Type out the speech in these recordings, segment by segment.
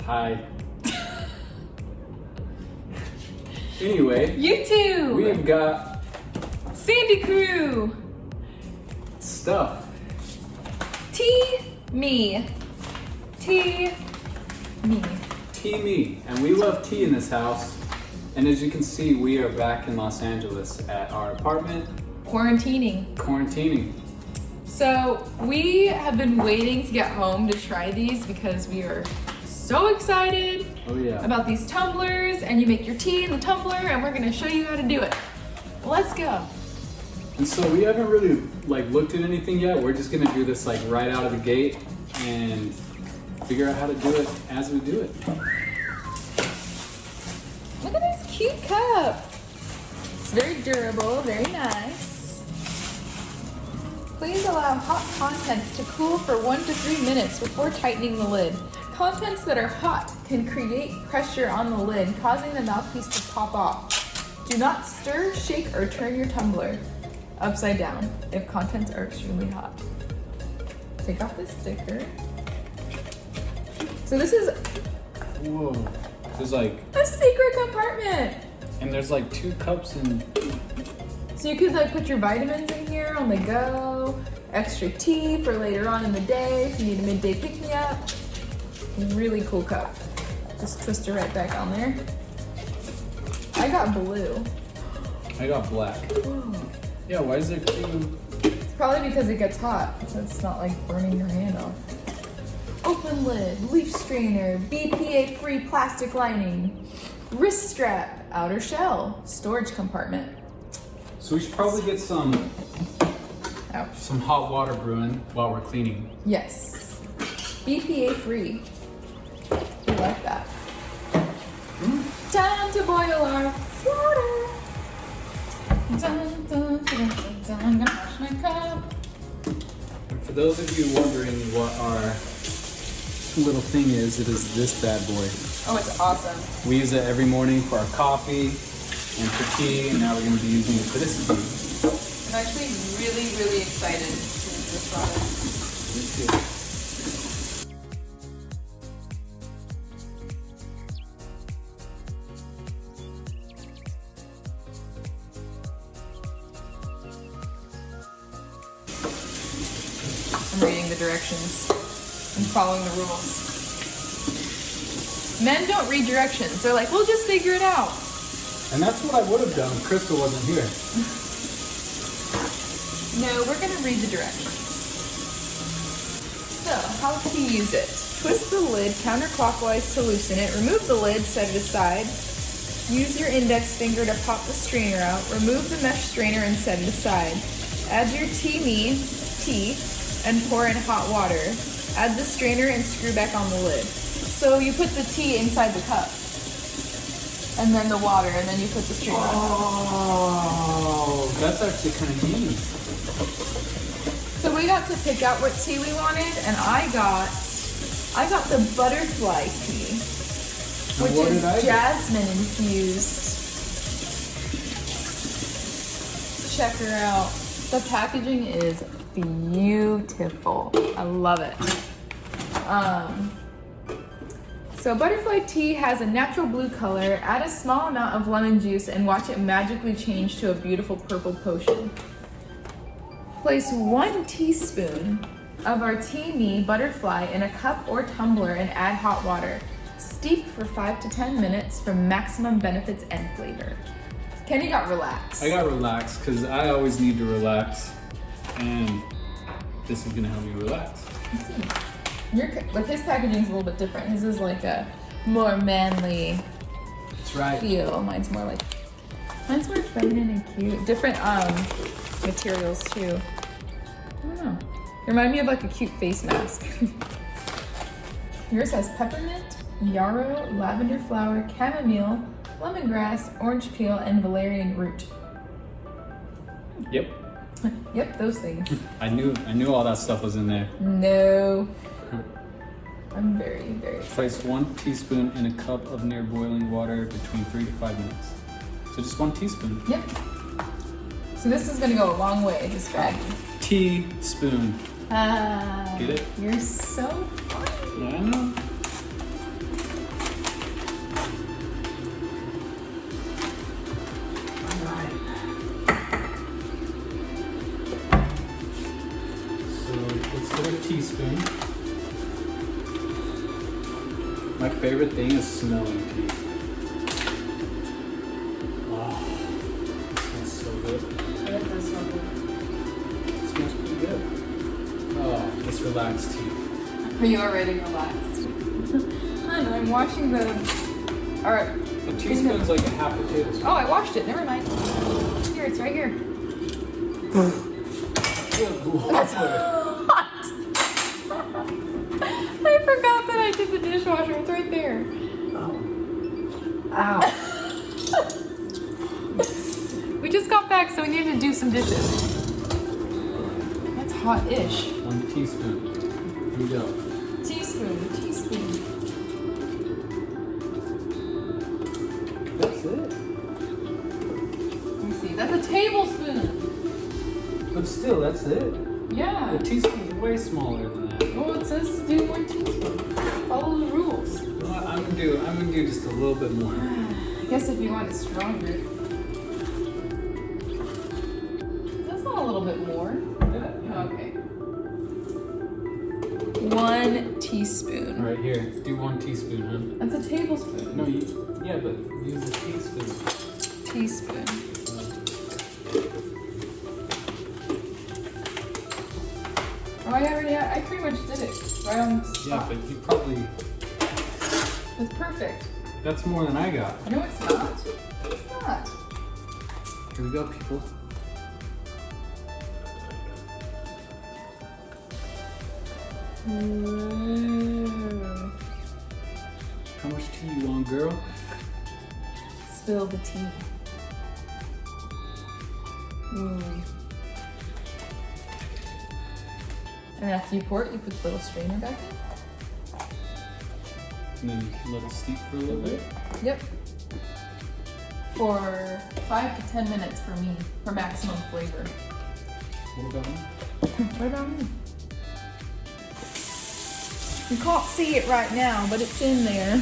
Hi. Anyway, YouTube. we have got SandyKrew. stuff. TEAMI. TEAMI. TEAMI, and we love tea in this house. And as you can see, we are back in Los Angeles at our apartment. Quarantining. So we have been waiting to get home to try these because we are so excited about these tumblers, and you make your tea in the tumbler, and we're gonna show you how to do it. Let's go. And so we haven't really looked at anything yet. We're just gonna do this right out of the gate and figure out how to do it as we do it. Look at this cute cup. It's very durable, very nice. Please allow hot contents to cool for 1 to 3 minutes before tightening the lid. Contents that are hot can create pressure on the lid, causing the mouthpiece to pop off. Do not stir, shake, or turn your tumbler upside down if contents are extremely hot. Take off the sticker. So this is Whoa. There's a secret compartment. and there's 2 cups and So you could put your vitamins in here on the go, extra tea for later on in the day if you need a midday pick-me-up. Really cool cup. Just twist it right back on there. I got blue. I got black. Ooh. Yeah, why is there 2? It's probably because it gets hot, so it's not burning your hand off. Open lid, leaf strainer, BPA-free plastic lining, wrist strap, outer shell, storage compartment. So we should probably get some Ouch. hot water brewing while we're cleaning. Yes. BPA-free. We like that. Time to boil our water. Dun, dun, dun, dun, dun. I'm gonna wash my cup. And for those of you wondering what our little thing is, it is this bad boy. Oh, it's awesome. We use it every morning for our coffee and for tea, and now we're going to be using it for this tea. I'm actually really, really excited to use this product. Me too. I'm reading the directions. I'm following the rules. Men don't read directions. They're like, we'll just figure it out. And that's what I would have done if Crystal wasn't here. No, we're gonna read the directions. So, how to use it. Twist the lid counterclockwise to loosen it. Remove the lid, set it aside. Use your index finger to pop the strainer out. Remove the mesh strainer and set it aside. Add your TEAMI tea and pour in hot water. Add the strainer and screw back on the lid. So you put the tea inside the cup. And then the water, and then you put the strainer on. Oh, that's actually kind of neat. So we got to pick out what tea we wanted, and I got the butterfly tea, which is jasmine infused. Check her out. The packaging is beautiful. I love it. So butterfly tea has a natural blue color. Add a small amount of lemon juice and watch it magically change to a beautiful purple potion. Place 1 teaspoon of our TEAMI butterfly in a cup or tumbler and add hot water. Steep for 5 to 10 minutes for maximum benefits and flavor. Kenny got relaxed. I got relaxed because I always need to relax, and this is gonna help me relax. Let's see. His packaging is a little bit different. His is a more manly That's right. feel. Mine's more feminine and cute. Different materials too. I don't know. Remind me of a cute face mask. Yours has peppermint, yarrow, lavender flower, chamomile, lemongrass, orange peel, and valerian root. Yep. Yep, those things. I knew all that stuff was in there. No. I'm very, very excited. Place 1 teaspoon in a cup of near boiling water between 3 to 5 minutes. So just 1 teaspoon. Yep. So this is gonna go a long way, this bag. Teaspoon. Get it? You're so funny. Yeah, I know. Let's get a teaspoon. My favorite thing is smelling tea. Wow, it smells so good. Yeah, that does smell good. It smells pretty good. Oh, let's relax tea. Are you already relaxed? Hun, I'm washing the... Alright. A teaspoon's like a half a tablespoon. Oh, I washed it. Never mind. Here, it's right here. Good Lord. Hot. I forgot that I did the dishwasher. It's right there. Oh. Ow. We just got back, so we needed to do some dishes. That's hot-ish. 1 teaspoon. Here we go. Teaspoon. That's it. Let me see. That's a tablespoon. But still, that's it. Yeah. A teaspoon's way smaller than that. Well, it says to do 1 teaspoon. Follow the rules. You know what, I'm gonna do just a little bit more. I guess if you want it stronger. That's not a little bit more. Yeah. Okay. 1 teaspoon. Right here. Do 1 teaspoon, huh? That's a tablespoon. No, yeah, but use a teaspoon. Teaspoon. Oh, I pretty much did it. Right on the spot. Yeah, but you probably. That's perfect. That's more than I got. No, it's not. It's not. Here we go, people. Ooh. How much tea you want, girl? Spill the tea. Ooh. And after you pour it, you put the little strainer back And then let it steep for a little bit. in. Yep. For 5 to 10 minutes for me, for maximum flavor. What about me? What about me? You can't see it right now, but it's in there.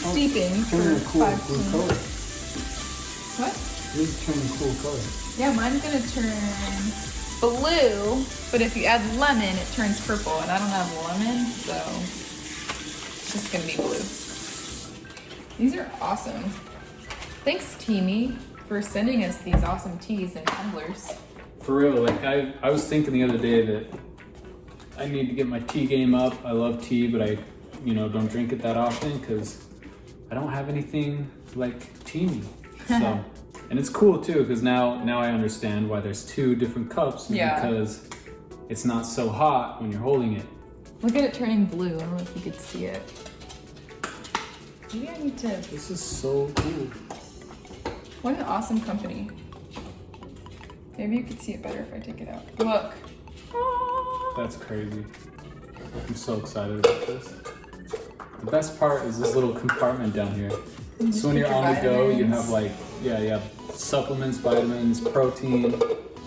Steeping for Turn a cool 5 to 10 color. minutes. What? It's turning cool color. Yeah, mine's gonna turn blue, but if you add lemon, it turns purple, and I don't have lemon, so it's just gonna be blue. These are awesome. Thanks, TEAMI, for sending us these awesome teas and tumblers. For real, like I was thinking the other day that I need to get my tea game up. I love tea, but I, don't drink it that often because I don't have anything like TEAMI. So, and it's cool too because now I understand why there's 2 different cups. Yeah. Because it's not so hot when you're holding it. Look at it turning blue. I don't know if you could see it. Maybe I need to. This is so cool. What an awesome company. Maybe you could see it better if I take it out. Look. That's crazy. I'm so excited about this. The best part is this little compartment down here. So when you're on the go, you have you have supplements, vitamins, protein,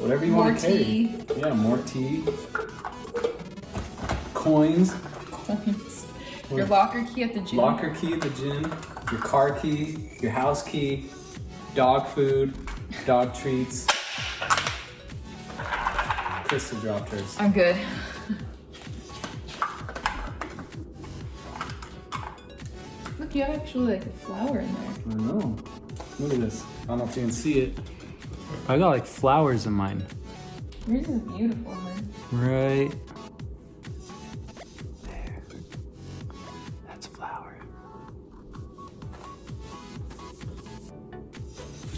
whatever you want to carry. Tea. Yeah, more tea. Coins. Coins. Your locker key at the gym. Locker key at the gym. Your car key. Your house key. Dog food. Dog treats. Crystal dropped hers. I'm good. Look, you have actually like a flower in there. I know. Look at this. I don't know if you can see it. I got like flowers in mine. Yours is beautiful, man. Right there. That's a flower.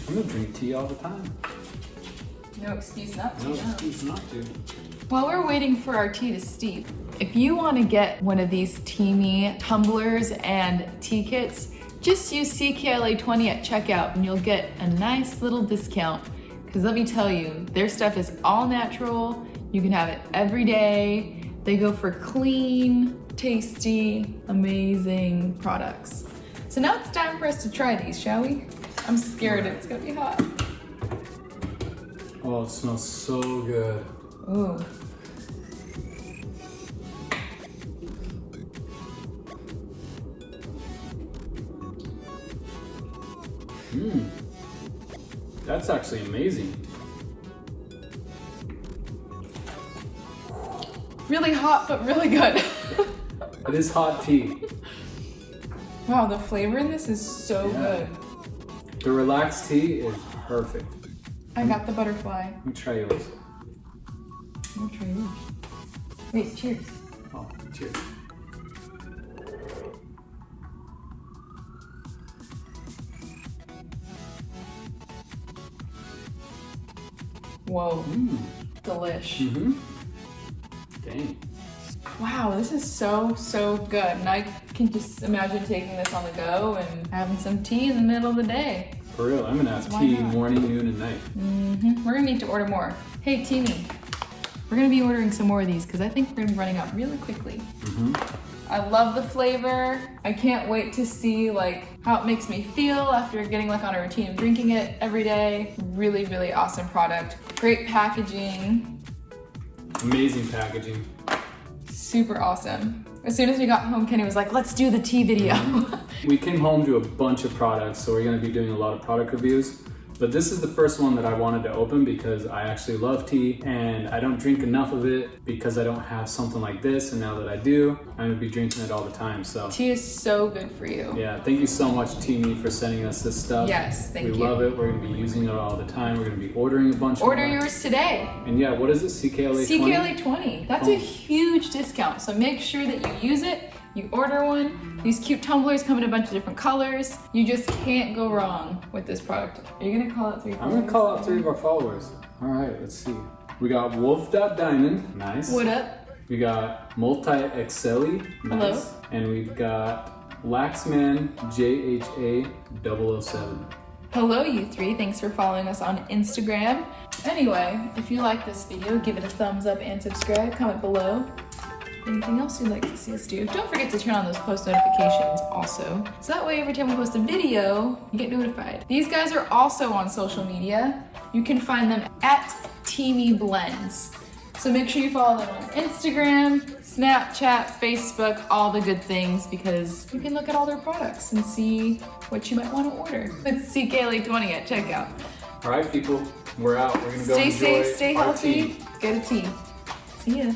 I'm gonna drink tea all the time. No excuse not to. No Yeah. excuse not to. While we're waiting for our tea to steep, if you want to get one of these TEAMI tumblers and tea kits, just use CKLA20 at checkout and you'll get a nice little discount. Because let me tell you, their stuff is all natural. You can have it every day. They go for clean, tasty, amazing products. So now it's time for us to try these, shall we? I'm scared it's gonna be hot. Oh, it smells so good. Ooh. That's actually amazing. Really hot, but really good. It is hot tea. Wow, the flavor in this is so good. The relaxed tea is perfect. I got the butterfly. Let me try yours. I'll try yours. Wait, cheers. Oh, cheers. Whoa, delish. Mm-hmm. Dang. Wow, this is so, so good. And I can just imagine taking this on the go and having some tea in the middle of the day. For real, I'm gonna have Why tea not? morning, noon, and night. We're gonna need to order more. Hey, TEAMI, we're gonna be ordering some more of these because I think we're gonna be running out really quickly. I love the flavor. I can't wait to see like how it makes me feel after getting like on a routine of drinking it every day. Really, really awesome product. Great packaging. Amazing packaging. Super awesome. As soon as we got home, Kenny was like, let's do the tea video. We came home to a bunch of products, so we're gonna be doing a lot of product reviews. But this is the first one that I wanted to open because I actually love tea and I don't drink enough of it because I don't have something like this. And now that I do, I'm gonna be drinking it all the time. So Tea is so good for you. yeah, thank you so much, TEAMI, for sending us this stuff. Yes, thank you. We love it. We're gonna be using it all the time. We're gonna be ordering a bunch Order more. yours today. And yeah, what is it? CKLA 20? CKLA 20. That's a huge discount. So make sure that you use it. You order one. These cute tumblers come in a bunch of different colors. You just can't go wrong with this product. Are you gonna call out 3 I'm gonna call out 3 of our followers. All right, let's see. We got Wolf.Diamond, nice. What up? We got Multi-Excelli, nice. Hello. And we've got Laxman JHA 007. Hello, you 3. Thanks for following us on Instagram. Anyway, if you like this video, give it a thumbs up and subscribe. Comment below. Anything else you'd like to see us do? Don't forget to turn on those post notifications also. So that way every time we post a video, you get notified. These guys are also on social media. You can find them at TEAMI Blends. So make sure you follow them on Instagram, Snapchat, Facebook, all the good things because you can look at all their products and see what you might want to order. It's CKLA 20 at checkout. All right, people, we're out. We're gonna go Stay enjoy safe, stay our healthy, tea. get a tea. See ya.